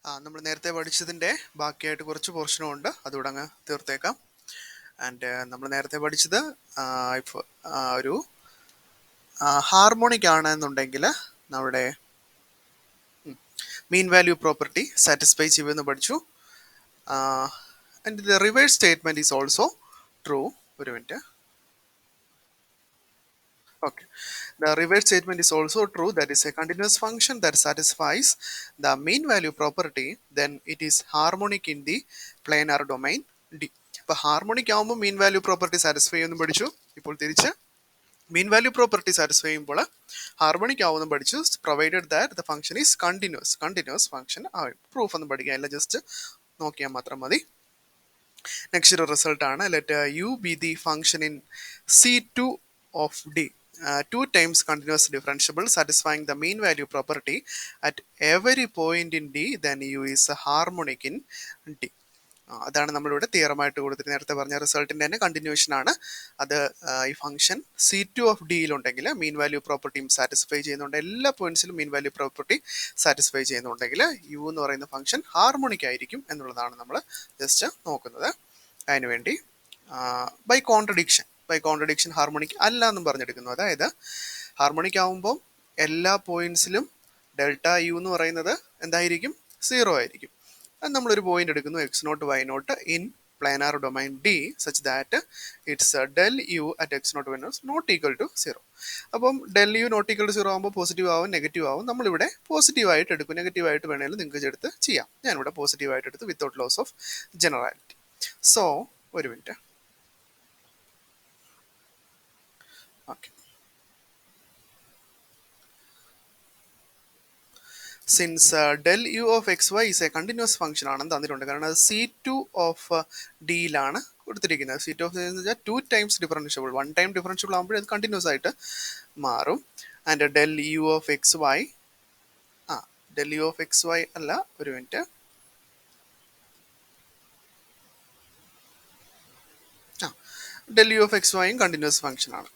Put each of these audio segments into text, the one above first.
നമ്മൾ നേരത്തെ പഠിച്ചതിൻ്റെ ബാക്കിയായിട്ട് കുറച്ച് പോർഷനും ഉണ്ട്, അതുകൂടെ അങ്ങ് തീർത്തേക്കാം. ആൻഡ് നമ്മൾ നേരത്തെ പഠിച്ചത് ഇപ്പോൾ ഒരു ഹാർമോണിക് ആണെന്നുണ്ടെങ്കിൽ നമ്മുടെ മീൻ വാല്യൂ പ്രോപ്പർട്ടി സാറ്റിസ്ഫൈ ചെയ്യുമെന്ന് പഠിച്ചു. And the reverse statement is also true. ഒരു minute. Okay. The reverse statement is also true. That is a continuous function that satisfies the mean value property. Then it is harmonic in the planar domain D. അപ്പോൾ harmonic ആകുമ്പോൾ മീൻ value property satisfy ചെയ്യുമെന്ന് പഠിച്ചു. ഇപ്പോൾ തിരിച്ച് മീൻ value property satisfy ചെയ്യുമ്പോൾ harmonic ആവുമെന്നും പഠിച്ചു. Provided that the function is continuous function ആവും. Proof ഒന്നും പഠിക്കാനില്ല, ജസ്റ്റ് നോക്കിയാൽ മാത്രം മതി. നെക്സ്റ്റ് ഒരു റിസൾട്ട് ആണ്. Let you be the function in C2 of D. Two times continuous differentiable satisfying the mean value property at every point in D, then U is a harmonic in D. അതാണ് നമ്മളിവിടെ തിയറമായിട്ട് കൊടുത്തിട്ട് നേരത്തെ പറഞ്ഞ റിസൾട്ടിൻ്റെ തന്നെ continuation ആണ് അത്. ഈ function C2 of Dയിലുണ്ടെങ്കിൽ മീൻ വാല്യൂ പ്രോപ്പർട്ടിയും സാറ്റിസ്ഫൈ ചെയ്യുന്നുണ്ട്, എല്ലാ പോയിന്റ്സിലും മീൻ വാല്യൂ പ്രോപ്പർട്ടി സാറ്റിസ്ഫൈ ചെയ്യുന്നുണ്ടെങ്കിൽ യു എന്ന് പറയുന്ന ഫംഗ്ഷൻ ഹാർമോണിക് ആയിരിക്കും എന്നുള്ളതാണ് നമ്മൾ ജസ്റ്റ് നോക്കുന്നത്. അതിനുവേണ്ടി ബൈ കോൺട്രഡിക്ഷൻ ഹാർമോണിക് അല്ല എന്നും പറഞ്ഞെടുക്കുന്നു. അതായത് ഹാർമോണിക് ആവുമ്പോൾ എല്ലാ പോയിന്റ്സിലും ഡെൽറ്റ യു എന്ന് പറയുന്നത് എന്തായിരിക്കും? 0 ആയിരിക്കും. അത് നമ്മളൊരു പോയിന്റ് എടുക്കുന്നു x0 y0 in planar domain D such that its del u at x0 y0 not equal to 0. അപ്പം del u not equal to 0 ആകുമ്പോൾ പോസിറ്റീവ് ആവും, നെഗറ്റീവ് ആവും. നമ്മളിവിടെ പോസിറ്റീവായിട്ട് എടുക്കും, നെഗറ്റീവായിട്ട് വേണമെങ്കിലും നിങ്ങൾക്ക് എടുത്ത് ചെയ്യാം. ഞാനിവിടെ പോസിറ്റീവായിട്ട് എടുത്ത് without loss of generality. So ഒരു minute. Okay. Since del u of xy is a continuous function ആണെന്ന് തന്നിട്ടുണ്ട്, കാരണം അത് C2 of Dയിലാണ് കൊടുത്തിരിക്കുന്നത്. C2 of D എന്ന് വെച്ചാൽ 2 times ഡിഫറൻഷ്യബിൾ, 1 time ഡിഫറൻഷ്യബിൾ ആകുമ്പോൾ അത് കണ്ടിന്യൂസ് ആയിട്ട് മാറും. And del u of xy del u of xy അല്ല, ഒരു മിനിറ്റ്. del u of xyയും കണ്ടിന്യൂസ് ഫംഗ്ഷൻ ആണ്.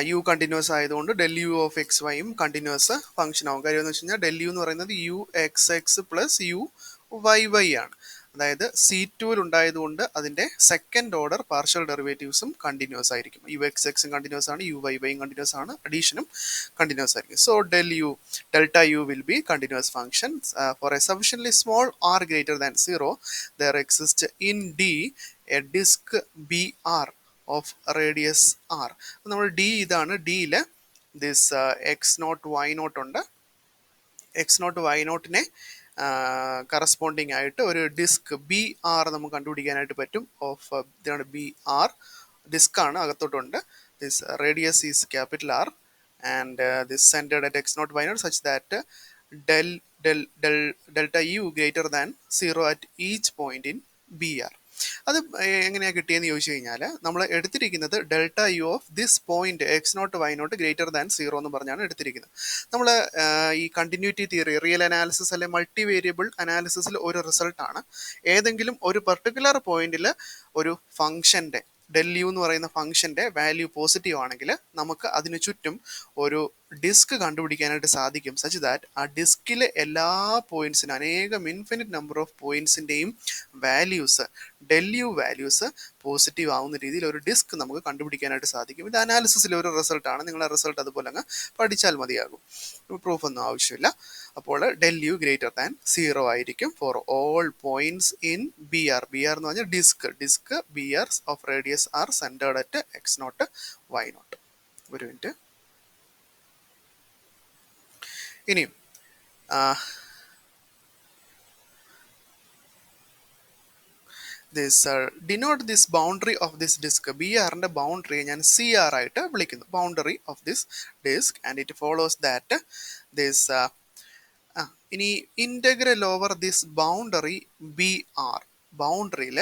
യു കണ്ടിന്യൂസ് ആയതുകൊണ്ട് del u of xyയും കണ്ടിന്യൂസ് ഫംഗ്ഷൻ ആവും. കാര്യം എന്ന് വെച്ച് കഴിഞ്ഞാൽ del u എന്ന് പറയുന്നത് u(x(x) പ്ലസ് u(y(y) ആണ്. അതായത് C2 ഉണ്ടായതുകൊണ്ട് അതിൻ്റെ സെക്കൻഡ് ഓർഡർ പാർഷ്യൽ ഡെറിവേറ്റീവ്സും കണ്ടിന്യൂസ് ആയിരിക്കും. u(x(x) കണ്ടിന്യൂസ് ആണ്, u(y(y) കണ്ടിന്യൂസ് ആണ്, അഡീഷനും കണ്ടിന്യൂസ് ആയിരിക്കും. So delta U will B continuous function four A sufficiently small r greater than 0. there exists in D a disk BR of radius R. നമ്മൾ D ഇതാണ്, ഡിയിൽ this x0 y0 ഉണ്ട്. x0 y0നെ corresponding ആയിട്ട് ഒരു disk BR നമുക്ക് കണ്ടുപിടിക്കാനായിട്ട് പറ്റും. Of ഇതാണ് BR ഡിസ്ക് ആണ്, അകത്തോട്ടുണ്ട്. This radius is capital R and this centred at x0 y0 such that delta u greater than 0 at each point in BR. അത് എങ്ങനെയാണ് കിട്ടിയെന്ന് ചോദിച്ചു കഴിഞ്ഞാൽ നമ്മൾ എടുത്തിരിക്കുന്നത് delta u of this point x0 y0 greater than 0 എന്ന് പറഞ്ഞാണ് എടുത്തിരിക്കുന്നത്. നമ്മൾ ഈ കണ്ടിന്യൂറ്റി തിയറി, റിയൽ അനാലിസിസ് അല്ലെ മൾട്ടി വേരിയബിൾ അനാലിസിസിൽ ഒരു റിസൾട്ടാണ് ഏതെങ്കിലും ഒരു പർട്ടിക്കുലർ പോയിന്റിൽ ഒരു ഫംഗ്ഷൻ്റെ del u എന്ന് പറയുന്ന ഫംഗ്ഷൻ്റെ വാല്യൂ പോസിറ്റീവ് ആണെങ്കിൽ നമുക്ക് അതിനു ചുറ്റും ഒരു ഡിസ്ക് കണ്ടുപിടിക്കാനായിട്ട് സാധിക്കും. സച്ച് ദാറ്റ് ആ ഡിസ്കിലെ എല്ലാ പോയിന്റ്സിനും, അനേകം ഇൻഫിനിറ്റ് നമ്പർ ഓഫ് പോയിന്റ്സിൻ്റെയും values, del u values positive ആവുന്ന രീതിയിൽ ഒരു ഡിസ്ക് നമുക്ക് കണ്ടുപിടിക്കാനായിട്ട് സാധിക്കും. ഇത് അനാലിസിസിലെ ഒരു റിസൾട്ടാണ്. നിങ്ങൾ ആ റിസൾട്ട് അതുപോലെ അങ്ങ് പഠിച്ചാൽ മതിയാകും, പ്രൂഫ് ഒന്നും ആവശ്യമില്ല. അപ്പോൾ del u ഗ്രേറ്റർ ദാൻ 0 ആയിരിക്കും for all points in BR. BR എന്ന് പറഞ്ഞാൽ disk BR of radius R centered at x0 y0. ഒരു മിനിറ്റ്. ഇനിയും denote this boundary of this disk. BRന്റെ ബൗണ്ടറി ഞാൻ CR ആയിട്ട് വിളിക്കുന്നു, boundary of this disk. And it follows that this ഇനി integral over this boundary BR, ബൗണ്ടറിയിൽ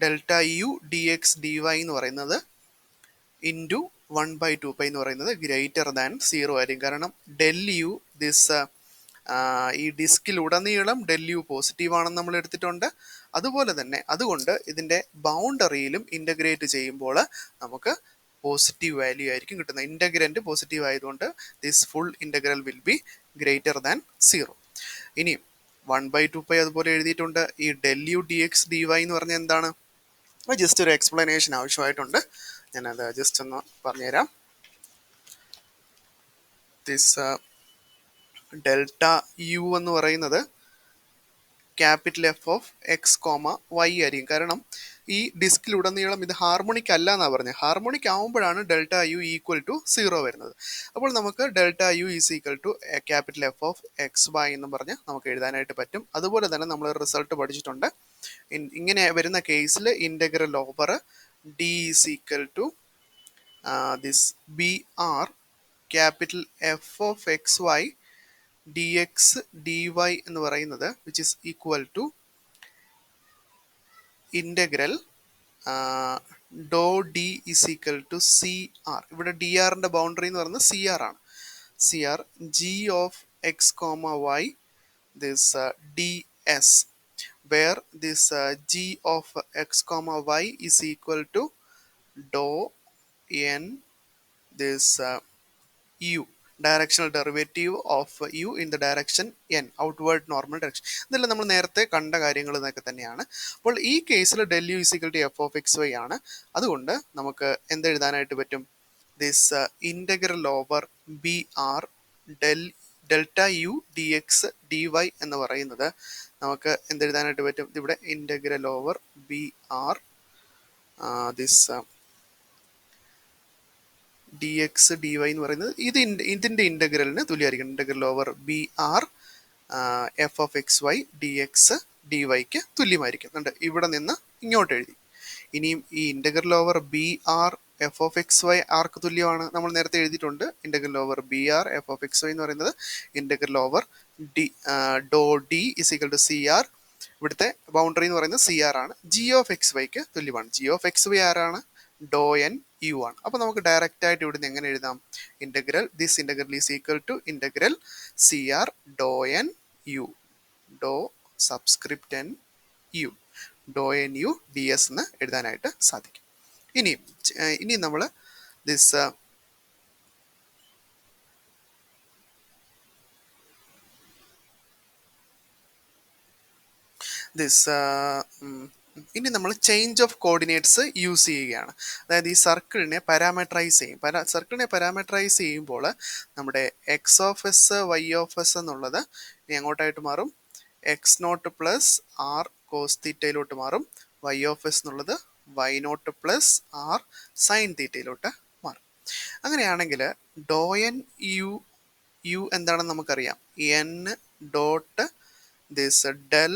delta u DX DY എന്ന് പറയുന്നത് ഇൻറ്റു 1/2π എന്ന് പറയുന്നത് ഗ്രേറ്റർ ദാൻ 0 ആയിരിക്കും. കാരണം del u ദിസ് ഈ ഡിസ്കിലുടനീളം del u പോസിറ്റീവ് ആണെന്ന് നമ്മൾ എടുത്തിട്ടുണ്ട്. അതുപോലെ തന്നെ അതുകൊണ്ട് ഇതിൻ്റെ ബൗണ്ടറിയിലും ഇൻ്റഗ്രേറ്റ് ചെയ്യുമ്പോൾ നമുക്ക് പോസിറ്റീവ് വാല്യൂ ആയിരിക്കും കിട്ടുന്നത്. ഇൻ്റഗ്രൻ്റ് പോസിറ്റീവ് ആയതുകൊണ്ട് this full integral will be greater than 0. ഇനി 1/2π അതുപോലെ എഴുതിയിട്ടുണ്ട്. ഈ del u dx dy എന്ന് പറഞ്ഞാൽ എന്താണ്? ജസ്റ്റ് ഒരു എക്സ്പ്ലനേഷൻ ആവശ്യമായിട്ടുണ്ട്. ഞാനത് ജസ്റ്റ് ഒന്ന് പറഞ്ഞുതരാം. ദിസ് ഡെൽറ്റ യു എന്ന് പറയുന്നത് capital F of x comma y ആയിരിക്കും. കാരണം ഈ ഡിസ്കിലുടനീളം ഇത് ഹാർമോണിക് അല്ല എന്നാണ് പറഞ്ഞത്. ഹാർമോണിക് ആകുമ്പോഴാണ് ഡെൽറ്റ യു ഈക്വൽ ടു 0 വരുന്നത്. അപ്പോൾ നമുക്ക് delta u is equal to capital F of x y എന്ന് പറഞ്ഞ് നമുക്ക് എഴുതാനായിട്ട് പറ്റും. അതുപോലെ തന്നെ നമ്മൾ റിസൾട്ട് പഠിച്ചിട്ടുണ്ട്. ഇങ്ങനെ വരുന്ന കേസിൽ integral over D is equal to this B R capital F of x y d x d y എന്ന് പറയുന്നത് which is equal to integral ഡോ D is equal to C R. ഇവിടെ ഡി ആറിൻ്റെ boundary എന്ന് പറയുന്നത് C R ആണ്. C R G of x comma y this d s where this g of x comma y is equal to dou n this u, directional derivative of u in the direction n, outward normal direction. ഇതെല്ലാം നമ്മൾ നേരത്തെ കണ്ട കാര്യങ്ങൾ എന്നൊക്കെ തന്നെയാണ്. അപ്പോൾ ഈ കേസിൽ del u is equal to f of x y ആണ്. അതുകൊണ്ട് നമുക്ക് എന്തെഴുതാനായിട്ട് പറ്റും? This integral over B R delta u d x d y എന്ന് പറയുന്നത് നമുക്ക് എന്തെഴുതാനായിട്ട് പറ്റും? ഇവിടെ integral over B R this d x d y എന്ന് പറയുന്നത് ഇതിൻ്റെ ഇൻ്റഗ്രലിന് തുല്യമായിരിക്കും. Integral over B R F of x y d x d വൈക്ക് തുല്യമായിരിക്കും. ഇവിടെ നിന്ന് ഇങ്ങോട്ട് എഴുതി. ഇനിയും ഈ integral over B R F of x y ആർക്ക് തുല്യമാണ്? നമ്മൾ നേരത്തെ എഴുതിയിട്ടുണ്ട്. Integral over B R F of x y എന്ന് പറയുന്നത് ഇൻ്റഗ്രൽ ഓവർ ഡി ഡോ D is equal to C R. ഇവിടുത്തെ ബൗണ്ടറി എന്ന് പറയുന്നത് സി ആർ ആണ്. ജി ഓഫ് എക്സ് വൈക്ക് തുല്യമാണ്. ജി ഓഫ് എക്സ് വൈ ആരാണ്? ഡോ എൻ യു ആണ്. അപ്പോൾ നമുക്ക് ഡയറക്റ്റ് ആയിട്ട് ഇവിടുന്ന് എങ്ങനെ എഴുതാം? Integral this integral is equal to integral C R ഡോ എൻ യു ഡോ സബ്സ്ക്രിപ്റ്റ് എൻ യു ഡോ എൻ യു ഡി എസ് എന്ന് എഴുതാനായിട്ട് സാധിക്കും. ഇനി നമ്മൾ ദിസ് ഇനി നമ്മൾ ചേഞ്ച് ഓഫ് കോർഡിനേറ്റ്സ് യൂസ് ചെയ്യുകയാണ്. അതായത് ഈ സർക്കിളിനെ പാരാമീറ്ററൈസ് ചെയ്യും. സർക്കിളിനെ പാരാമീറ്ററൈസ് ചെയ്യുമ്പോൾ നമ്മുടെ x of s y of s എന്നുള്ളത് ഇനി എങ്ങോട്ടായിട്ട് മാറും? X naught plus r cos തീറ്റയിലോട്ട് മാറും. വൈ ഓഫ് എസ് എന്നുള്ളത് y naught plus r sine തീറ്റയിലോട്ട് മാറും. അങ്ങനെയാണെങ്കിൽ ഡോ എൻ യു എന്താണെന്ന് നമുക്കറിയാം. N dot this del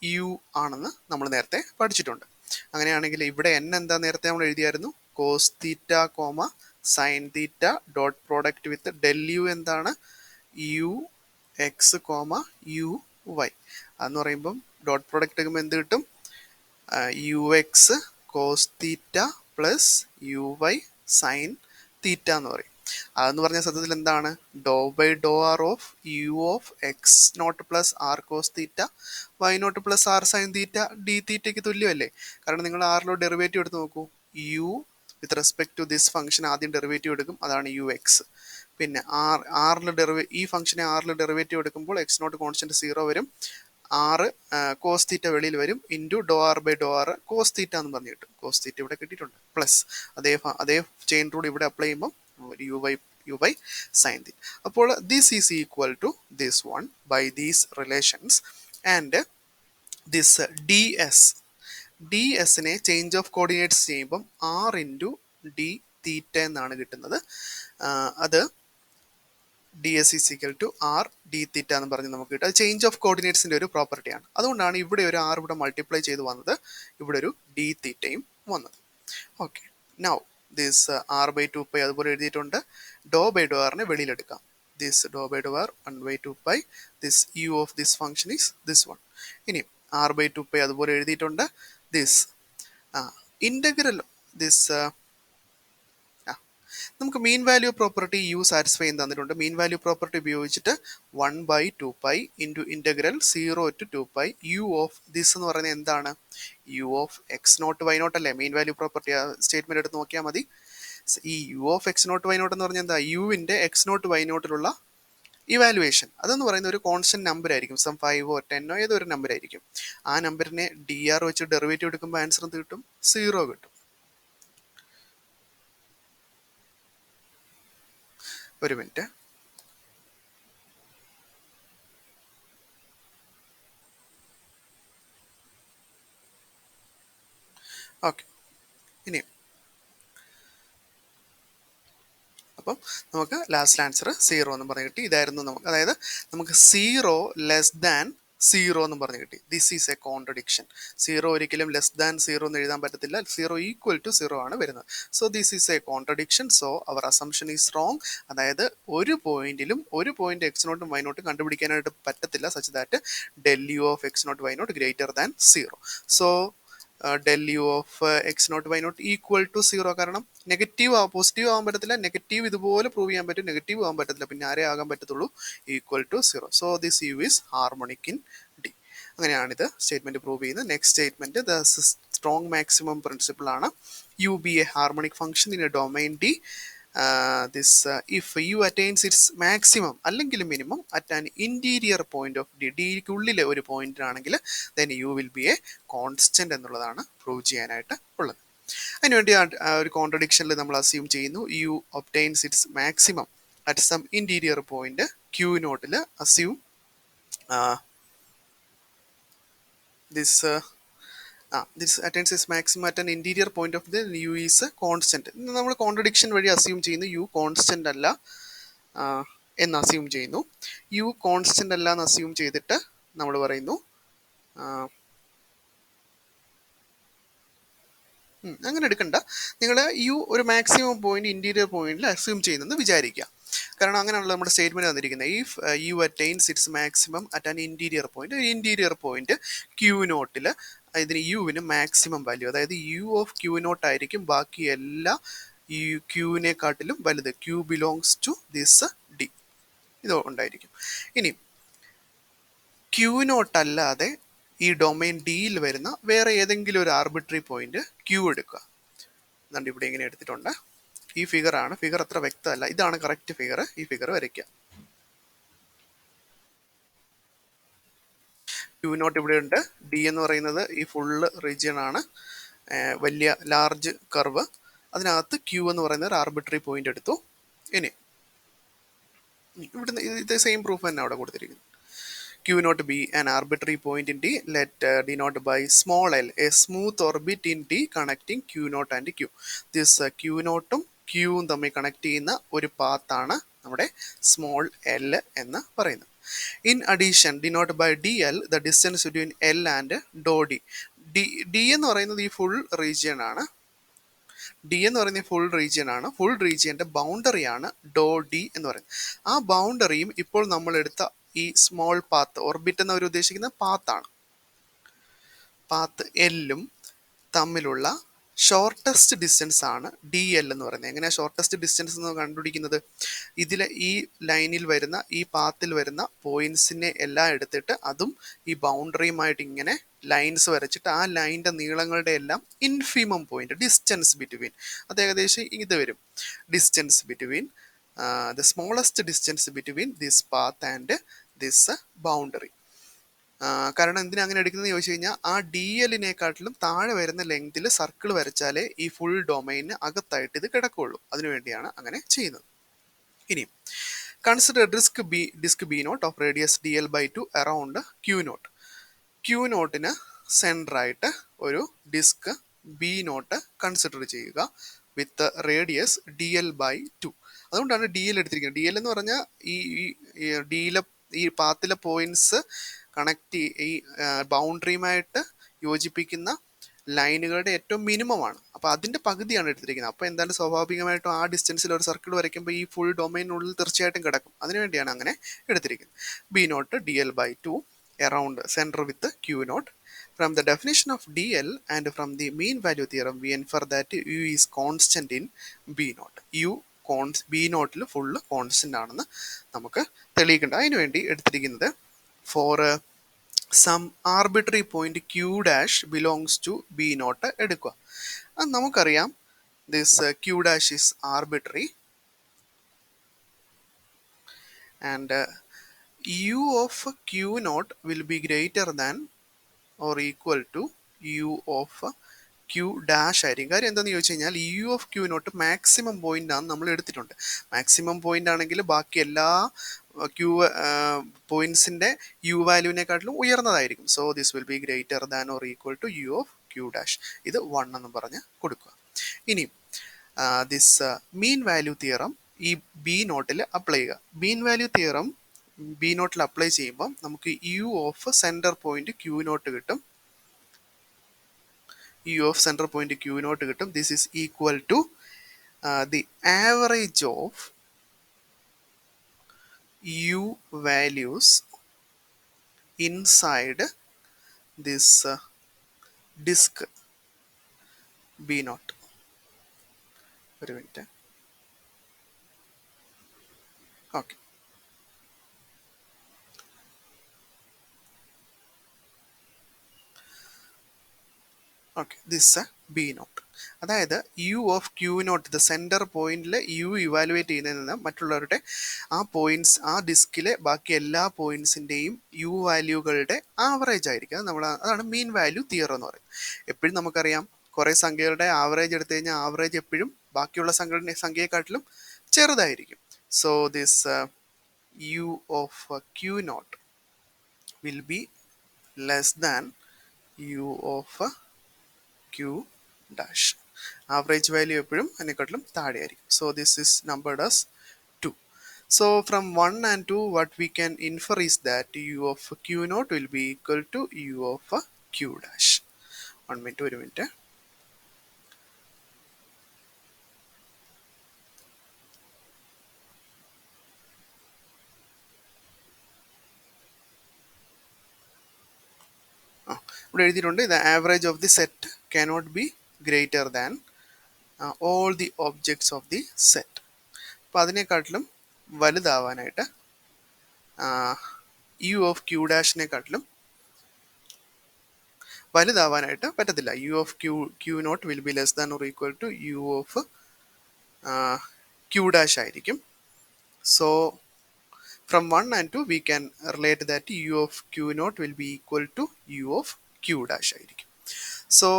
u ആണെന്ന് നമ്മൾ നേരത്തെ പഠിച്ചിട്ടുണ്ട്. അങ്ങനെയാണെങ്കിൽ ഇവിടെ എൻ എന്താ നേരത്തെ നമ്മൾ എഴുതിയായിരുന്നു? Cos theta comma sine theta dot product with del u എന്താണ്? U x comma u y. അതെന്ന് പറയുമ്പം ഡോട്ട് പ്രോഡക്റ്റ് എടുക്കുമ്പോൾ എന്ത് കിട്ടും? U x cos theta plus u y sine theta എന്ന് പറയും. അതെന്ന് പറഞ്ഞ സത്യത്തിൽ എന്താണ്? Do by do r of u of x naught plus r cos theta y naught plus r sine theta d തീറ്റയ്ക്ക് തുല്യമല്ലേ? കാരണം നിങ്ങൾ ആറിലോ ഡെറിവേറ്റീവ് എടുത്ത് നോക്കൂ. U with respect to this function ആദ്യം ഡെറിവേറ്റീവ് എടുക്കും, അതാണ് യു എക്സ്. പിന്നെ ഈ ഫംഗ്ഷനെ ആറിൽ ഡെറിവേറ്റീവ് എടുക്കുമ്പോൾ എക്സ് നോട്ട് കോൺസ്റ്റന്റ് 0 വരും. ആറ് കോസ് തീറ്റ വെളിയിൽ വരും. Into do r by do r cos theta എന്ന് പറഞ്ഞു കിട്ടും. കോസ് തീറ്റ ഇവിടെ കിട്ടിയിട്ടുണ്ട്. പ്ലസ് അതേ ചെയിൻ റൂൾ ഇവിടെ അപ്ലൈ ചെയ്യുമ്പോൾ യു ബൈ സൈൻ തീറ്റ. അപ്പോൾ this is equal to this one by these relations. And this d എസിനെ ചേഞ്ച് ഓഫ് കോർഡിനേറ്റ്സ് ചെയ്യുമ്പം ആർ ഇൻറ്റു ഡി തീറ്റ എന്നാണ് കിട്ടുന്നത്. അത് d s is equal to r d theta എന്ന് പറഞ്ഞ് നമുക്ക് കിട്ടും. അത് ചേഞ്ച് ഓഫ് കോർഡിനേറ്റ്സിൻ്റെ ഒരു പ്രോപ്പർട്ടിയാണ്. അതുകൊണ്ടാണ് ഇവിടെ ഒരു ആർ ഇവിടെ മൾട്ടിപ്ലൈ ചെയ്ത് വന്നത്, ഇവിടെ ഒരു ഡി തീറ്റയും വന്നത്. Okay, now this r by 2π അതുപോലെ എഴുതിയിട്ടുണ്ട്. ഡോ ബൈ ഡോ ആറിനെ വെളിയിലെടുക്കാം. This do by do r 1/2π. This u of this function is this one. ഇനി ആർ ബൈ 2π അതുപോലെ എഴുതിയിട്ടുണ്ട്. ദിസ് ഇൻ്റഗ്രൽ ദിസ് നമുക്ക് mean value property u satisfy ചെയ്ത് തന്നിട്ടുണ്ട്. മീൻ വാല്യൂ പ്രോപ്പർട്ടി ഉപയോഗിച്ചിട്ട് 1/2π into integral 0 to 2π u of this എന്ന് പറയുന്നത് എന്താണ്? U of x naught y not അല്ലേ? മീൻ വാല്യൂ പ്രോപ്പർട്ടി സ്റ്റേറ്റ്മെൻറ്റ് എടുത്ത് നോക്കിയാൽ മതി. ഈ u of x naught y naught എന്ന് പറഞ്ഞാൽ എന്താ? യുവിൻ്റെ എക്സ് നോട്ട് വൈ നോട്ടിലുള്ള ഇവാലുവേഷൻ അതെന്ന് പറയുന്ന ഒരു കോൺസ്റ്റന്റ് നമ്പർ ആയിരിക്കും, സം 5 or 10 ഏതൊരു നമ്പർ ആയിരിക്കും. ആ നമ്പറിനെ dr വെച്ച് ഡെറിവേറ്റീവ് എടുക്കുമ്പോൾ ആൻസർ എന്ത് കിട്ടും? 0 കിട്ടും. ഒരു മിനിറ്റ്. ഓക്കെ, ഇനി അപ്പം നമുക്ക് ലാസ്റ്റ് ആൻസർ 0 എന്ന് പറഞ്ഞ് കിട്ടി. ഇതായിരുന്നു നമുക്ക്, അതായത് നമുക്ക് 0 എന്ന് പറഞ്ഞ് കിട്ടി. This is a contradiction. 0 ഒരിക്കലും <0 എന്ന് എഴുതാൻ പറ്റത്തില്ല. 0 = 0 ആണ് വരുന്നത്. So this is a contradiction. So our assumption is wrong. അതായത് ഒരു പോയിന്റ് എക്സ് നോട്ടും വൈ നോട്ടും കണ്ടുപിടിക്കാനായിട്ട് പറ്റത്തില്ല such that del u of x naught y naught greater than 0. So del u of x naught y naught equal to 0. കാരണം negative positive ആകാൻ പറ്റത്തില്ല, negative ഇതുപോലെ പ്രൂവ് ചെയ്യാൻ പറ്റും, നെഗറ്റീവ് ആകാൻ പറ്റത്തില്ല, പിന്നെ ആരേ ആകാൻ പറ്റത്തുള്ളൂ? Equal to 0. So this u is harmonic in D. അങ്ങനെയാണിത് സ്റ്റേറ്റ്മെന്റ് പ്രൂവ് ചെയ്യുന്നത്. Next statement the strong maximum principle ആണ്. U be a harmonic function in a domain D. If u attains its maximum അല്ലെങ്കിൽ minimum at an interior point of D, ഡിക്കുള്ളിലെ ഒരു പോയിന്റ് ആണെങ്കിൽ then u will be a constant എന്നുള്ളതാണ് prove ചെയ്യാനായിട്ട് ഉള്ളത്. അതിനുവേണ്ടി ഒരു കോൺട്രഡിക്ഷനിൽ നമ്മൾ അസ്യൂം ചെയ്യുന്നു u obtains it's maximum at some interior point Q നോട്ടിൽ assume this this attains its maximum at an interior point of the u is a constant. നമ്മൾ കോൺട്രഡിക്ഷൻ വഴി അസ്യൂം ചെയ്യുന്നു യു കോൺസ്റ്റന്റ് അല്ല എന്ന് അസ്യൂം ചെയ്യുന്നു. U constant അല്ല എന്ന് assume ചെയ്തിട്ട് നമ്മൾ പറയുന്നു അങ്ങനെ എടുക്കണ്ട, നിങ്ങൾ യു ഒരു മാക്സിമം പോയിന്റ് ഇന്റീരിയർ പോയിന്റിൽ അസ്യൂം ചെയ്യുന്നെന്ന് വിചാരിക്കുക. കാരണം അങ്ങനെയാണല്ലോ നമ്മുടെ സ്റ്റേറ്റ്മെന്റ് തന്നിരിക്കുന്നത്. If u attains its maximum at an interior point Q നോട്ടിൽ ഇതിന് യുവിന് മാക്സിമം വാല്യൂ, അതായത് യു ഓഫ് ക്യൂ നോട്ട് ആയിരിക്കും ബാക്കി എല്ലാ ക്യൂവിനെക്കാട്ടിലും വലുത്. Q belongs to this D, ഇത് ഉണ്ടായിരിക്കും. ഇനി ക്യൂ നോട്ട് അല്ലാതെ ഈ ഡൊമൈൻ ഡിയിൽ വരുന്ന വേറെ ഏതെങ്കിലും ഒരു ആർബിട്രറി പോയിന്റ് ക്യൂ എടുക്കുക. അതുകൊണ്ട് ഇവിടെ ഇങ്ങനെ എടുത്തിട്ടുണ്ട്. ഈ ഫിഗർ ആണ്, ഫിഗർ അത്ര വ്യക്തമല്ല, ഇതാണ് കറക്റ്റ് ഫിഗർ. ഈ ഫിഗർ വരയ്ക്കുക. ക്യൂ നോട്ട് ഇവിടെ ഉണ്ട്. ഡി എന്ന് പറയുന്നത് ഈ ഫുള്ള് റീജിയൻ ആണ്, വലിയ ലാർജ് കർവ്. അതിനകത്ത് ക്യൂ എന്ന് പറയുന്ന ഒരു ആർബിട്രറി പോയിന്റ് എടുത്തു. ഇനി ഇവിടുന്ന് ഇത് സെയിം പ്രൂഫ് തന്നെ അവിടെ കൊടുത്തിരിക്കുന്നു. Q naught be an arbitrary point in D, let denote by small l a smooth orbit in D connecting Q naught and Q. This Q naughtum Q തമ്മിൽ connect ചെയ്യുന്ന ഒരു പാത്താണ് നമ്മുടെ സ്മോൾ എൽ എന്ന് പറയുന്നത്. In addition denote by d L the distance between L and ഡോ D. D എന്ന് പറയുന്നത് ഈ ഫുൾ റീജിയൻ ആണ്. ഫുൾ റീജിയന്റെ ബൗണ്ടറിയാണ് ഡോ ഡി എന്ന് പറയുന്നത്. ആ ബൗണ്ടറിയും ഇപ്പോൾ നമ്മൾ എടുത്ത ഈ സ്മോൾ പാത്ത്, ഓർബിറ്റ് എന്നവർ ഉദ്ദേശിക്കുന്ന പാത്താണ്, പാത്ത് എല്ലും തമ്മിലുള്ള ഷോർട്ടസ്റ്റ് ഡിസ്റ്റൻസ് ആണ് ഡി എൽ എന്ന് പറയുന്നത്. എങ്ങനെയാണ് ഷോർട്ടസ്റ്റ് ഡിസ്റ്റൻസ് എന്ന് കണ്ടുപിടിക്കുന്നത്? ഇതിലെ ഈ ലൈനിൽ വരുന്ന, ഈ പാത്തിൽ വരുന്ന പോയിന്റ്സിനെ എല്ലാം എടുത്തിട്ട് അതും ഈ ബൗണ്ടറിയുമായിട്ട് ഇങ്ങനെ ലൈൻസ് വരച്ചിട്ട് ആ ലൈനിൻ്റെ നീളങ്ങളുടെ എല്ലാം ഇൻഫിമം പോയിന്റ് ഡിസ്റ്റൻസ് ബിറ്റ്വീൻ, അത് ഏകദേശം ഇത് വരും. Distance between the smallest distance between this path and this boundary. കാരണം എന്തിനാ അങ്ങനെ എടുക്കുന്നത് ചോദിച്ചു കഴിഞ്ഞാൽ ആ ഡി എല്ലിനെക്കാട്ടിലും താഴെ വരുന്ന ലെങ്തിൽ സർക്കിൾ വരച്ചാലേ ഈ ഫുൾ ഡൊമൈനിന് അകത്തായിട്ട് ഇത് കിടക്കുള്ളൂ. അതിനുവേണ്ടിയാണ് അങ്ങനെ ചെയ്യുന്നത്. ഇനി consider disk b naught of radius d L by 2 around q naught. Q നോട്ടിന് സെൻറ്ററായിട്ട് ഒരു ഡിസ്ക് ബി നോട്ട് കൺസിഡർ ചെയ്യുക with radius d L by 2. അതുകൊണ്ടാണ് ഡി എൽ എടുത്തിരിക്കുന്നത്. ഡി എൽ എന്ന് പറഞ്ഞാൽ ഈ പാത്തിലെ പോയിന്റ്സ് കണക്ട് ഈ ബൗണ്ടറിയുമായിട്ട് യോജിപ്പിക്കുന്ന ലൈനുകളുടെ ഏറ്റവും മിനിമമാണ്. അപ്പോൾ അതിൻ്റെ പകുതിയാണ് എടുത്തിരിക്കുന്നത്. അപ്പോൾ എന്തായാലും സ്വാഭാവികമായിട്ടും ആ ഡിസ്റ്റൻസിൽ ഒരു സർക്കിൾ വരയ്ക്കുമ്പോൾ ഈ ഫുൾ ഡൊമൈനുള്ളിൽ തീർച്ചയായിട്ടും കിടക്കും. അതിനുവേണ്ടിയാണ് അങ്ങനെ എടുത്തിരിക്കുന്നത്. B naught d L by 2 around center with Q naught. From the definition of DL and from the mean value theorem, we infer that U is constant in B naught. U B നോട്ടിൽ full constant ആണെന്ന് നമുക്ക് തെളിയിക്കേണ്ട. അതിനുവേണ്ടി എടുത്തിരിക്കുന്നത് for some arbitrary point Q dash belongs to B naught എടുക്കുക. അത് നമുക്കറിയാം this Q dash is arbitrary. and u of q naught will be greater than or equal to u of Q dash ആയിരിക്കും. കാര്യം എന്താണെന്ന് ചോദിച്ചു കഴിഞ്ഞാൽ u of Q naught maximum point ആണ് നമ്മൾ എടുത്തിട്ടുണ്ട്. മാക്സിമം പോയിന്റ് ആണെങ്കിൽ ബാക്കി എല്ലാ ക്യൂ പോയിന്റ്സിന്റെ യു വാല്യൂവിനെക്കാട്ടിലും ഉയർന്നതായിരിക്കും. So this will be greater than or equal to u of Q dash. ഇത് 1 എന്ന് പറഞ്ഞ് കൊടുക്കുക. ഇനി ദിസ് മീൻ വാല്യൂ തിയറം ഈ ബി നോട്ടിൽ അപ്ലൈ ചെയ്യുക. മീൻ വാല്യൂ തിയറം ബി നോട്ടിൽ അപ്ലൈ ചെയ്യുമ്പോൾ നമുക്ക് u of center point Q naught കിട്ടും. u of center point q naught കിട്ടും. This is equal to the average of u values inside this disk b naught. ഒരു minute. Okay, okay, this b naught. അതായത് u of Q naught the centre പോയിന്റിൽ u evaluate ചെയ്യുന്നതിൽ നിന്ന് മറ്റുള്ളവരുടെ ആ points ആ ഡിസ്കിലെ ബാക്കി എല്ലാ പോയിന്റ്സിൻ്റെയും യു വാല്യൂകളുടെ ആവറേജ് ആയിരിക്കും. അതാണ് മീൻ വാല്യൂ തിയറം എന്ന് പറയുന്നത്. എപ്പോഴും നമുക്കറിയാം കുറേ സംഖ്യകളുടെ ആവറേജ് എടുത്തു കഴിഞ്ഞാൽ ആവറേജ് എപ്പോഴും ബാക്കിയുള്ള സംഖ്യയെക്കാട്ടിലും ചെറുതായിരിക്കും. So this u of Q naught will be less than u of Q dash. Average value എപ്പോഴും അതിനെക്കാട്ടിലും താഴെയായിരിക്കും. So this is numbered as 2. So from 1 and 2 what we can infer is that u of q naught will be equal to u of q dash. 1 minute, ഒരു minute. ഇവിടെ എഴുതിയിട്ടുണ്ട് the average of the set cannot be greater than all the objects of the set. അപ്പോൾ അതിനെക്കാട്ടിലും വലുതാവാനായിട്ട് u of q ഡാഷിനെക്കാട്ടിലും വലുതാവാനായിട്ട് പറ്റത്തില്ല. U of Q naught will be less than or equal to u of Q dash ആയിരിക്കും. So from 1 and 2 we can relate that u of q naught will be equal to u of q dash ആയിരിക്കും. So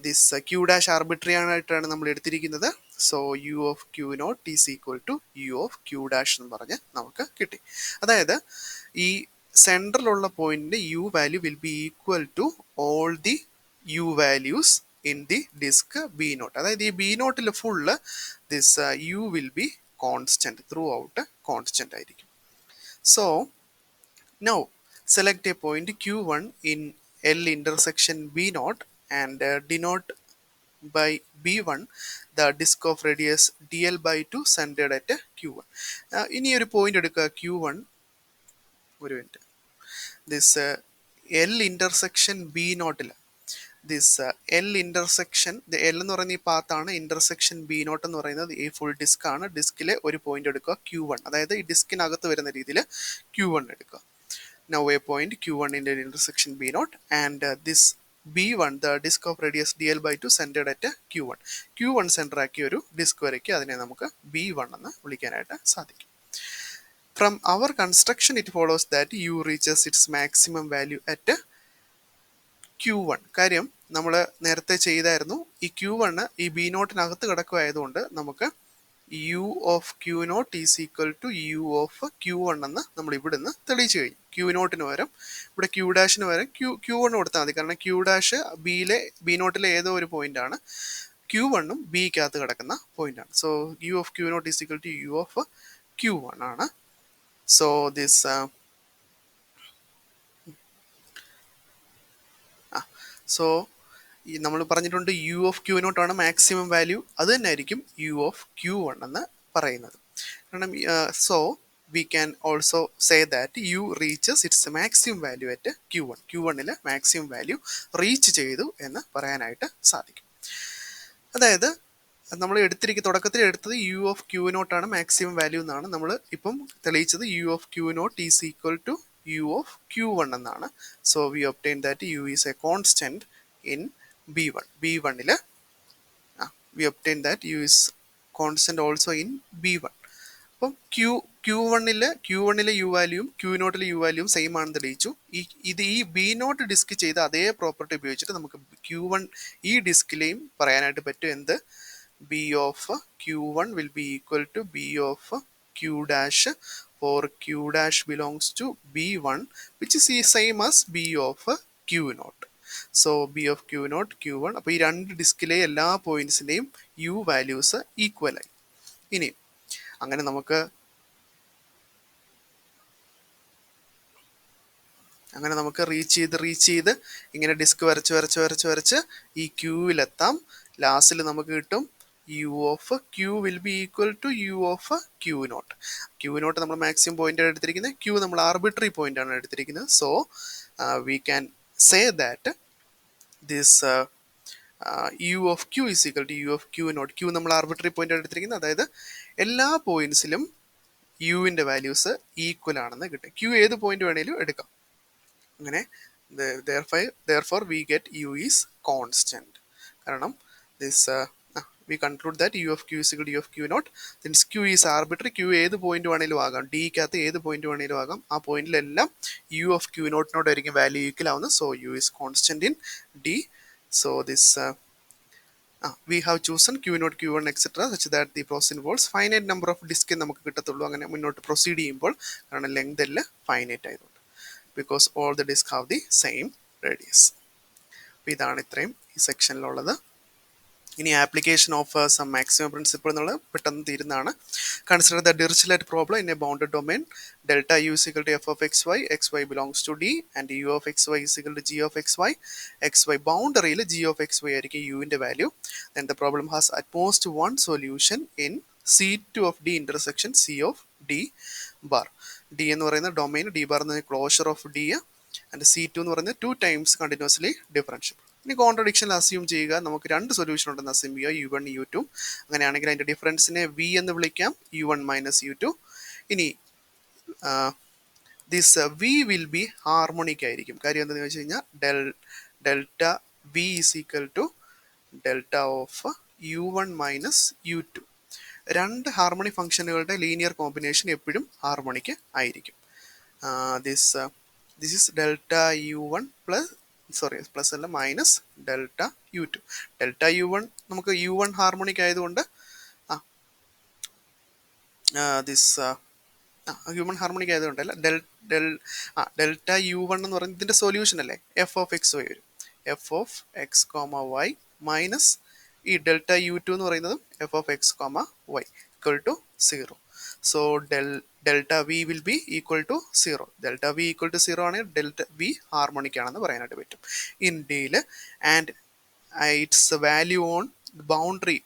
this Q dash arbitrary ആയിട്ടാണ് നമ്മൾ എടുത്തിരിക്കുന്നത്. So u of Q naught is equal to u of Q dash എന്ന് പറഞ്ഞ് നമുക്ക് കിട്ടി. അതായത് ഈ സെൻട്രലുള്ള പോയിന്റിന്റെ u value will be equal to all the u values in the disk b naught. അതായത് ഈ ബി നോട്ടിൽ full this u will be constant, throughout കോൺസ്റ്റന്റ് ആയിരിക്കും. So now select a point q1 in L intersection b naught and denote by b1 the disk of radius dl by 2 centered at q1. ഇനി ഒരു point എടുക്കുക q1. ഒരു minute. This L intersection b നോട്ടിൽ this L intersection L എന്ന് പറയുന്ന ഈ പാത്താണ്. Intersection B not എന്ന് പറയുന്നത് ഈ ഫുൾ ഡിസ്ക് ആണ്. ഡിസ്കിലെ ഒരു പോയിന്റ് എടുക്കുക q1, അതായത് ഈ ഡിസ്കിനകത്ത് വരുന്ന രീതിയിൽ q1 എടുക്കുക. Now a point q1 in the intersection b naught and this b1 the disk of radius dl by 2 centered at q1. q1 centre ആക്കിയ ഒരു ഡിസ്ക് വരയ്ക്ക് അതിനെ നമുക്ക് b1 എന്ന് വിളിക്കാനായിട്ട് സാധിക്കും. From our construction it follows that u reaches its maximum value at q1. കാര്യം നമ്മൾ നേരത്തെ ചെയ്തായിരുന്നു. ഈ q1 ഈ ബി നോട്ടിനകത്ത് കിടക്കുകയായതുകൊണ്ട് നമുക്ക് u of Q naught is equal to u of Q one എന്ന് നമ്മൾ ഇവിടുന്ന് തെളിയിച്ചു കഴിഞ്ഞു. ക്യൂ നോട്ടിന് പകരം ഇവിടെ ക്യൂ ഡാഷിന് പകരം ക്യൂ വൺ കൊടുത്താൽ മതി. കാരണം ക്യൂ ഡാഷ് ബി നോട്ടിലെ ഏതോ ഒരു പോയിന്റ് ആണ്. ക്യൂ വണ്ണും ബിക്കകത്ത് കിടക്കുന്ന പോയിന്റ് ആണ്. So u of Q naught is equal to u of Q one ആണ്. സോ ദിസ് സോ നമ്മൾ പറഞ്ഞിട്ടുണ്ട് യു ഓഫ് ക്യൂ നോട്ട് ആണ് മാക്സിമം വാല്യൂ. അത് തന്നെ ആയിരിക്കും യു ഓഫ് ക്യൂ വൺ എന്ന് പറയുന്നത്. കാരണം so we can also say that u reaches its maximum value at q one. Q വണ്ണിൽ മാക്സിമം വാല്യൂ റീച്ച് ചെയ്തു എന്ന് പറയാനായിട്ട് സാധിക്കും. അതായത് നമ്മൾ തുടക്കത്തിൽ എടുത്തത് യു ഓഫ് ക്യൂ നോട്ട് ആണ് മാക്സിമം വാല്യൂ എന്നാണ്. നമ്മൾ ഇപ്പം തെളിയിച്ചത് u of Q naught is equal to u of Q one എന്നാണ്. So we obtain that u is a constant in b1. b1ൽ we obtain that u is constant also in b1. അപ്പം q വണ്ണിലെ u വാല്യൂയും q നോട്ടിലെ u വാല്യൂയും same ആണെന്ന് തെളിയിച്ചു. ഈ ബി നോട്ട് ഡിസ്ക് ചെയ്ത അതേ പ്രോപ്പർട്ടി ഉപയോഗിച്ചിട്ട് നമുക്ക് Q1 ഈ ഡിസ്കിലെയും പറയാനായിട്ട് പറ്റും. എന്ത്? B of Q1 will be equal to b of Q dash for Q dash belongs to B1 which is the same as b of Q naught. So b of Q naught Q1. അപ്പോൾ ഈ രണ്ട് ഡിസ്കിലെ എല്ലാ പോയിന്റ്സിൻ്റെയും U values equal ആയി. ഇനി അങ്ങനെ നമുക്ക് reach ചെയ്ത് ഇങ്ങനെ ഡിസ്ക് വരച്ച് ഈ ക്യൂവിലെത്താം. ലാസ്റ്റിൽ നമുക്ക് കിട്ടും u of Q will be equal to u of Q naught. Q naught നമ്മൾ മാക്സിമം പോയിന്റ് ആണ് എടുത്തിരിക്കുന്നത്, ക്യൂ നമ്മൾ ആർബിട്രറി പോയിന്റ് ആണ് എടുത്തിരിക്കുന്നത്. So we can say that this u of Q is equal to u of Q naught. Q നമ്മൾ arbitrary point ആണ് എടുത്തിരിക്കുന്നത്, അതായത് എല്ലാ പോയിന്റ്സിലും യുവിൻ്റെ വാല്യൂസ് ഈക്വൽ ആണെന്ന് കിട്ടും. ക്യൂ ഏത് പോയിന്റ് വേണേലും എടുക്കാം. അങ്ങനെ therefore we get u is constant. കാരണം this we conclude that u of q is equal to u of q naught. Since q is arbitrary, q ഏത് പോയിന്റ് വേണേലും ആകാം, ഡിക്കകത്ത് ഏത് പോയിന്റ് വേണേലും ആകാം, ആ പോയിന്റിലെല്ലാം u of q നോട്ടിനോടായിരിക്കും വാല്യൂ ഈക്വൽ ആവുന്നത്. So u is constant in d. So this we have chosen q naught q1 etc such that the process involves finite number of disk നമുക്ക് കിട്ടത്തുള്ളൂ അങ്ങനെ മുന്നോട്ട് പ്രൊസീഡ് ചെയ്യുമ്പോൾ. കാരണം ലെങ്ത് എല്ലാം finite ആയതുകൊണ്ട്, because all the disks have the same radius. അപ്പോൾ ഇതാണ് ഇത്രയും ഈ സെക്ഷനിലുള്ളത്. ഇനി application of some maximum principle എന്നുള്ളത് പെട്ടെന്ന് തീരുന്നതാണ്. Consider the Dirichlet problem in a bounded domain. Delta u is equal to f of x y belongs to D and u of x y is equal to g of x y ബൗണ്ടറിയിൽ g of x y ആയിരിക്കും യുവിൻ്റെ വാല്യൂ. Then the problem has at most one solution in C2 of D intersection C of D bar. D എന്ന് പറയുന്ന domain, D bar എന്ന് closure of D, and C2 എന്ന് പറയുന്നത് 2 times continuously differentiable. ഇനി contradiction assume ചെയ്യുക. നമുക്ക് രണ്ട് solution ഉണ്ടെന്ന് അസ്യൂം ചെയ്യുക, U1 U2. അങ്ങനെയാണെങ്കിൽ അതിൻ്റെ ഡിഫറൻസിനെ V എന്ന് വിളിക്കാം, U1 മൈനസ് U2. ഇനി this V will be harmonic ആയിരിക്കും. കാര്യം എന്താണെന്ന് വെച്ച് കഴിഞ്ഞാൽ delta V is equal to delta of U1 minus U2. രണ്ട് ഹാർമോണിക് ഫംഗ്ഷനുകളുടെ ലീനിയർ കോമ്പിനേഷൻ എപ്പോഴും ഹാർമോണിക് ആയിരിക്കും. This is delta U1 plus അല്ല minus delta U2. Delta U1 നമുക്ക് U1 ഹാർമോണിക് ആയതുകൊണ്ട് ഹ്യൂമൻ ഹാർമോണിക് ആയതുകൊണ്ടല്ല, ഡെൽറ്റ U1 എന്ന് പറയുന്നത് ഇതിൻ്റെ സൊല്യൂഷൻ അല്ലേ, എഫ് ഓഫ് എക്സ് വൈ വരും. F of x comma y minus ഈ ഡെൽറ്റ U2 എന്ന് പറയുന്നത് F of x comma y equal to 0. So delta v will be equal to 0. Delta v equal to 0 ആണെങ്കിൽ delta V harmonic ആണെന്ന് പറയാനായിട്ട് പറ്റും in ഡിയിൽ. And it's value on boundary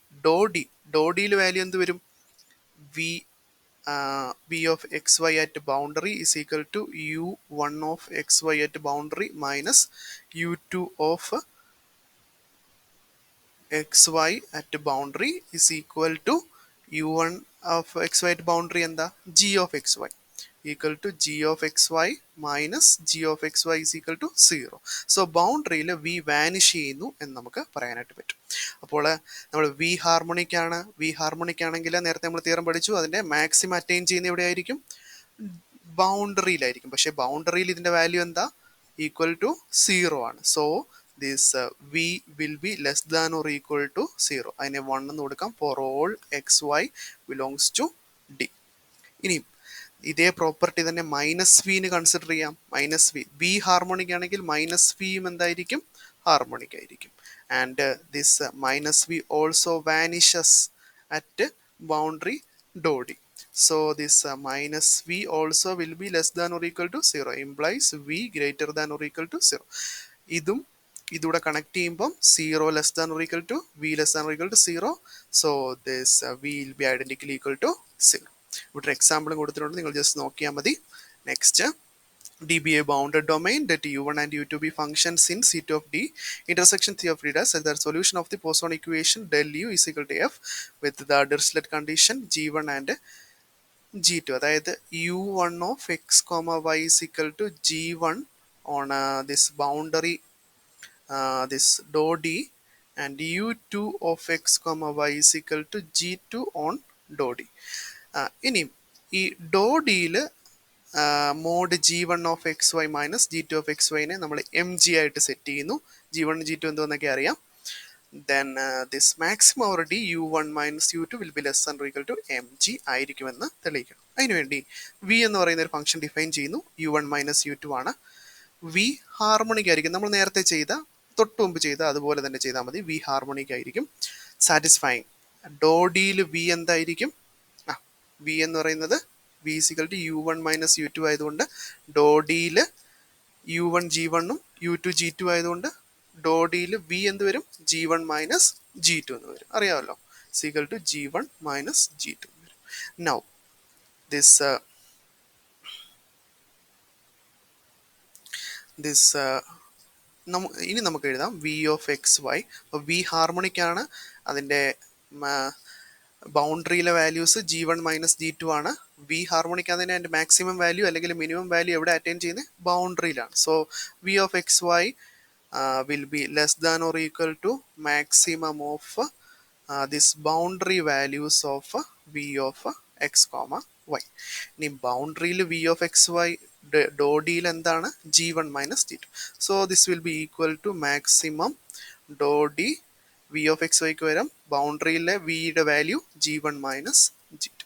ഡോഡിയിൽ value എന്ത് വരും? v of xy at boundary is equal to u1 of xy at boundary minus u2 of xy at boundary is equal to u1 of xy at boundary എന്താ? g of xy equal to g of xy minus g of xy is equal to 0. So ബൗണ്ടറിയിൽ v vanish ചെയ്യുന്നു എന്ന് നമുക്ക് പറയാനായിട്ട് പറ്റും. അപ്പോൾ നമ്മൾ V harmonic ആണെങ്കിൽ നേരത്തെ നമ്മൾ തിയറം പഠിച്ചു, അതിൻ്റെ മാക്സിമം അറ്റൈൻ ചെയ്യുന്ന എവിടെയായിരിക്കും? ബൗണ്ടറിയിലായിരിക്കും. പക്ഷേ ബൗണ്ടറിയിൽ ഇതിൻ്റെ വാല്യൂ എന്താ? ഈക്വൽ ടു 0 ആണ്. So this v will be less than or equal to 0. അതിനെ 1 എന്ന് കൊടുക്കാം for all x y belongs to D. ഇനിയും ഇതേ പ്രോപ്പർട്ടി തന്നെ മൈനസ് വിന് കൺസിഡർ ചെയ്യാം. മൈനസ് വി ഹാർമോണിക് ആണെങ്കിൽ മൈനസ് വിയും എന്തായിരിക്കും? ഹാർമോണിക് ആയിരിക്കും. And this minus v also vanishes at boundary ഡോഡി. So this minus v also will be less than or equal to 0 implies v greater than or equal to 0. ഇതൂടെ connect ചെയ്യുമ്പം 0 less than or equal to v less than or equal to 0. So this v will be identically equal to 0. ഇവിടെ എക്സാമ്പിളും കൊടുത്തിട്ടുണ്ട്, നിങ്ങൾ just നോക്കിയാൽ മതി. Next, D be a bounded domain that U1 and U2 be functions in C2 of D intersection C of D dash such that solution of the Poisson equation del U is equal to F with the Dirichlet condition G1 and G2. അതായത് U1 of x comma y is equal to G1 on this boundary this dou D and U2 of x comma y is equal to G2 on dou D. ഇനി ഈ ഡോ ഡിയിൽ mod G1 of x y minus G2 of x വൈനെ നമ്മൾ MG ആയിട്ട് set ചെയ്യുന്നു. G1 G2 എന്തോന്നൊക്കെ അറിയാം. Then this maximum already u1 minus u2 will be less than or equal to mg ആയിരിക്കുമെന്ന് തെളിയിക്കണം. അതിനുവേണ്ടി v എന്ന് പറയുന്ന ഒരു ഫംഗ്ഷൻ ഡിഫൈൻ ചെയ്യുന്നു. u1 മൈനസ് u2 ആണ്. v ഹാർമോണിക് ആയിരിക്കും. നമ്മൾ നേരത്തെ ചെയ്ത തൊട്ട് മുമ്പ് ചെയ്ത അതുപോലെ തന്നെ ചെയ്താൽ മതി. v ഹാർമോണിക് ആയിരിക്കും. സാറ്റിസ്ഫൈങ് ഡോ ഡിയിൽ v എന്തായിരിക്കും? v എന്ന് പറയുന്നത് v equal to u1 minus u2 ആയതുകൊണ്ട് ഡോ ഡിയിൽ u1 g1ഉം u2 g2 ആയതുകൊണ്ട് ഡോ ഡിയിൽ v എന്ത് വരും? g1 മൈനസ് g2 എന്ന് വരും. അറിയാമല്ലോ, equal to g1 minus g2 വരും. നൗ ദിസ് ഇനി നമുക്ക് എഴുതാം v ഓഫ് എക്സ് വൈ. അപ്പോൾ v ഹാർമോണിക് ആണ്. അതിൻ്റെ ബൗണ്ടറിയിലെ വാല്യൂസ് G1 മൈനസ് G2 ആണ്. v ഹാർമോണിക് ആണെങ്കിൽ അതിൻ്റെ മാക്സിമം വാല്യൂ അല്ലെങ്കിൽ മിനിമം വാല്യൂ എവിടെ അറ്റൈൻ ചെയ്യുന്നത്? ബൗണ്ടറിയിലാണ്. So v of x y will be less than or equal to maximum of this boundary values of v of x comma y. ഇനി ബൗണ്ടറിയിൽ v of x y ഡോ ഡിയിൽ എന്താണ്? G1 minus G2. So this will be equal to maximum ഡോ D v of x y ക്ക് വരും ബൗണ്ടറിയിലെ വിയുടെ value G1 minus G2.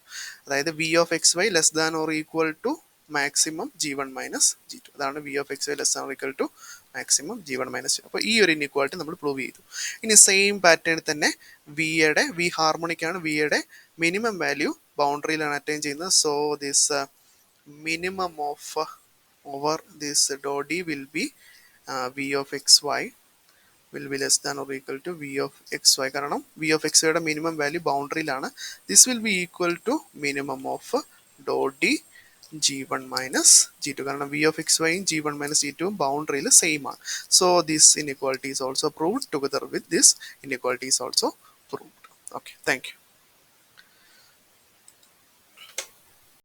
അതായത് v of x y less than or equal to maximum G1 minus G2. അതാണ് v of x y less than or equal to maximum G1 minus G2. അപ്പോൾ ഈ ഒരു inequality നമ്മൾ prove ചെയ്തു. ഇനി same പാറ്റേണിൽ തന്നെ v ഹാർമോണിക് ആണ്. വിയുടെ മിനിമം വാല്യൂ ബൗണ്ടറിയിലാണ് അറ്റൈൻ ചെയ്യുന്നത്. So this minimum of over this ഡോ D will be v of x y will be less than or equal to v of xy. കാരണം v of xyയുടെ minimum value ബൗണ്ടറിയിലാണ്. This will be equal to minimum of ഡോ D G1 minus G2. കാരണം v of xy യും G1 minus G2 ബൗണ്ടറിയിൽ same ആണ്. So this inequality is also proved together with this inequality is also proved. Okay, thank U.